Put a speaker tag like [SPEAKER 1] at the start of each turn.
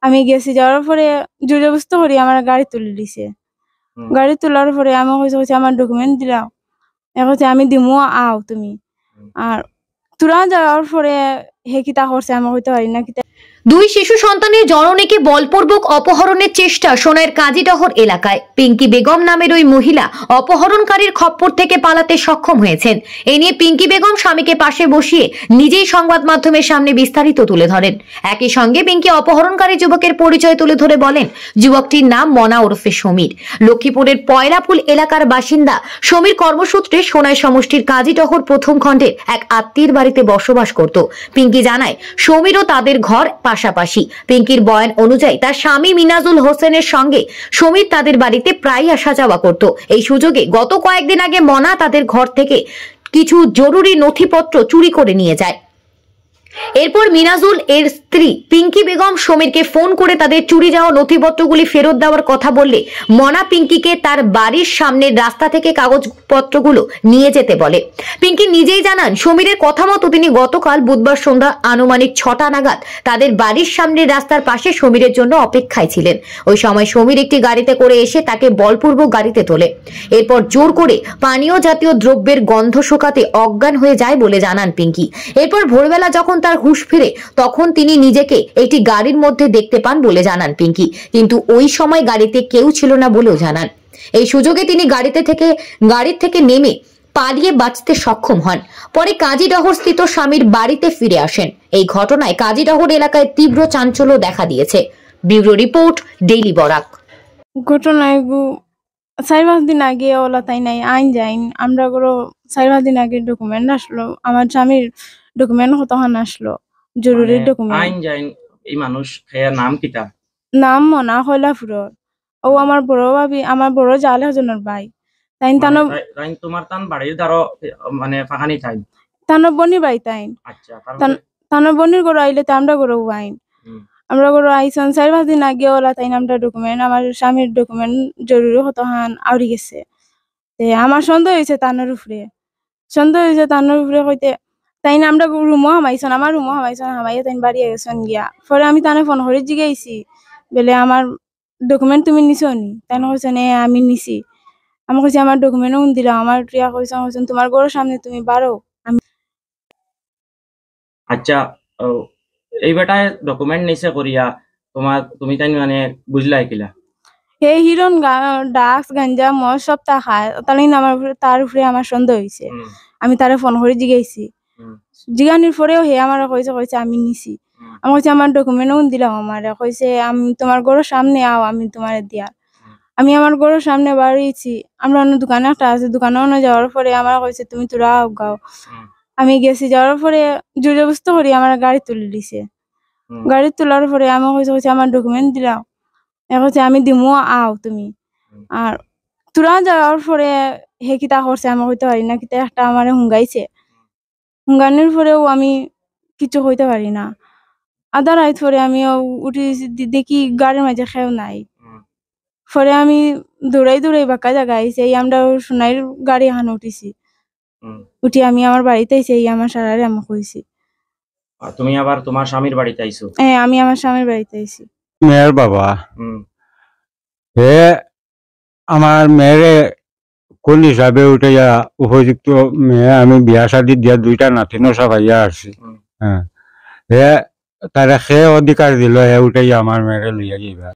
[SPEAKER 1] আমি গেছি, যাওয়ার পরে জোরে বুঝতে করি আমার গাড়ি তুলে দিছে। গাড়ি তোলার পরে আমি কইছে আমার ডকুমেন্ট দিলাম, এখন আমি দিমু আও তুমি। আর তোরা যাওয়ার পরে হে কিতা করছে আমি হইতে পারি না। কিতা
[SPEAKER 2] দুই শিশু সন্তানের জননীকে বলপূর্বক অপহরণের চেষ্টা সোনাইয়ের কাজীডহর এলাকায়। পিঙ্কি বেগম নামের ওই মহিলা অপহরণকারীর খপ্পর থেকে পালাতে সক্ষম হয়েছেন। এ নিয়ে পিঙ্কি বেগম স্বামীকে পাশে বসিয়ে নিজেই সংবাদ মাধ্যমের সামনে বিস্তারিত তুলে ধরেন। একই সঙ্গে পিঙ্কি অপহরণকারী যুবকের পরিচয় তুলে ধরে বলেন, যুবকটির নাম মনা ওরফে সমীর, লক্ষ্মীপুরের পয়লাফুল এলাকার বাসিন্দা। সমীর কর্মসূত্রে সোনাই সমষ্টির কাজীডহর প্রথম খণ্ডের এক আত্মীয়ের বাড়িতে বসবাস করত। পিঙ্কি জানায়, সমীরও তাদের ঘর পাশাপাশি। পিঙ্কির বয়ান অনুযায়ী তার স্বামী মিনাজুল হোসেনের সঙ্গে সমীর তাদের বাড়িতে প্রায় আসা যাওয়া করত। এই সুযোগে গত কয়েকদিন আগে মনা তাদের ঘর থেকে কিছু জরুরি নথিপত্র চুরি করে নিয়ে যায়। এরপর মিনাজুল এর স্ত্রী পিঙ্কি বেগম সমীরকে ফোন করে তাদের চুরি যাওয়া নথিপত্রগুলি ফেরত দেওয়ার কথা বললে মনা পিঙ্কিকে তার বাড়ির সামনের রাস্তা থেকে কাগজপত্রগুলো নিয়ে যেতে বলে। পিঙ্কি নিজেই জানান, সমীরের কথা মতো তিনি গতকাল বুধবার সন্ধ্যা আনুমানিক 6টা নাগাদ তাদের বাড়ির সামনের রাস্তার পাশে সমীরের জন্য অপেক্ষায় ছিলেন। ওই সময় সমীর একটি গাড়িতে করে এসে তাকে বলপূর্বক গাড়িতে তোলে। এরপর জোর করে পানীয় জাতীয় দ্রব্যের গন্ধ শুকাতে অজ্ঞান হয়ে যায় বলে জানান পিঙ্কি। এরপর ভোরবেলা যখন তার হুঁশ ফিরে তখন তিনি নিজেকে একটি গাড়ির মধ্যে দেখতে পান বলে জানান পিঙ্কি, কিন্তু ওই সময় গাড়িতে কেউ ছিল না বলেও জানান। এই সুযোগে তিনি গাড়ির থেকে নেমে পালিয়ে বাঁচতে সক্ষম হন। পরে কাজীডহর স্থিত স্বামীর বাড়িতে ফিরে আসেন। এই ঘটনায় কাজীডহর এলাকায় তীব্র চাঞ্চল্য দেখা দিয়েছে। Bureau report, daily Barak.
[SPEAKER 1] ঘটনায় 4-5 দিন আগে ওলা তাই নাই আইন যাইন আমরা 4-5 দিন আগে ডকুমেন্ট আসলো, আমার স্বামীর ডকুমেন্ট কতক্ষণ আসলো, জরুরি ডকুমেন্ট।
[SPEAKER 3] আইন যাইন এই মানুষ খেয়ার নাম কিতা?
[SPEAKER 1] নাম মনা কয়লাপুরর। ও আমার বড় ভাবি, আমার বড় জালে হজনের ভাই। তাইন
[SPEAKER 3] তোমার তান বাড়ির দ্বারা মানে ফাঁকানি তাই
[SPEAKER 1] তানো বনির বাড়ি তাইন।
[SPEAKER 3] আচ্ছা,
[SPEAKER 1] তানো বনির গরু আইলে তো আমরা গরু আইন। আমরা গরু আইসন 4-5 দিন আগে ওলা তাইন আমরা ডকুমেন্ট, আমার স্বামীর ডকুমেন্ট জরুরি কতক্ষণ আউরি গেছে। আমার সন্দেহ হয়েছে তানোর উপরে কইতে তাইন আমরা রুমও হামাইছন, আমার রুমও হামাইছন, হামাইয়া তাইন বাড়ি গেছন গিয়া। পরে আমি তানে ফোন করে জিগাইছি বলে আমার ডকুমেন্ট তুমি নিছো নি? তাই কইছে নে আমি নিছি। আমি কইছি আমার ডকুমেন্টও দিলাম, আমার প্রিয়া কইছেন তোমার ঘরের সামনে তুমি বারো।
[SPEAKER 3] আচ্ছা, এই বেটায় ডকুমেন্ট নিছে করিয়া তুমি তাই মানে বুঝলাই কিলা?
[SPEAKER 1] এই হিরন ডাক্স গাঞ্জা মদ সব তা খায়, তার উপরে আমার সন্দেহ হয়েছে। আমি তারে ফোন করে জিগাইছি, জিগানির পরেও হে আমার কইছে আমি নিছি। আমি কইছি আমার ডকুমেন্টও দিলাম, আমার কইছে আমি তোমার ঘরের সামনে আও আমি তোমার দিয়া। আমি আমার ঘরের সামনে বাড়িয়েছি, আমরা অন্য দোকানে একটা আছে, দোকানে অন্য যাওয়ার পরে আমার কইছে তুমি তোরা আও গাও। আমি গেছি, যাওয়ার পরে জোরে বুঝতে করি আমার গাড়ি তুলে দিছে। গাড়ি তোলার পরে আমি কইছে আমার ডকুমেন্ট দিলাম, এখন আমি দিমু আও তুমি। আর তোরা যাওয়ার পরে হে কিতা করছে আমি হইতে পারি না। কিতা একটা আমার হুঙ্গাইছে, হুঙ্গানির পরেও আমি কিছু হইতে পারি না। আধা রাত পরে আমি উঠি দেখি গাড়ির মাঝে খেয়েও নাই। পরে আমি দৌড়াই বাঁকা জায়গা আইছি, এই আমরা সোনাইর গাড়ি এখানে উঠিছি। উঠি আমি আমার বাড়িতে আইছি, এই আমার সারারে আমি কইছি।
[SPEAKER 3] তুমি আবার তোমার স্বামীর বাড়িতে আইছো?
[SPEAKER 1] হ্যাঁ, আমি আমার স্বামীর বাড়িতে আইছি।
[SPEAKER 4] মেয়ের বাবা হে আমার মেয়েরে কোন হিসাবে উঠে উপযুক্ত মেয়ে, আমি বিয়া শাদি দিয়া 2টা নাতিনো সাবাইয়া আসছি। হ্যাঁ, হে তারা সে অধিকার দিল হে উঠে আমার মেয়েরে লইয়া যাইবা।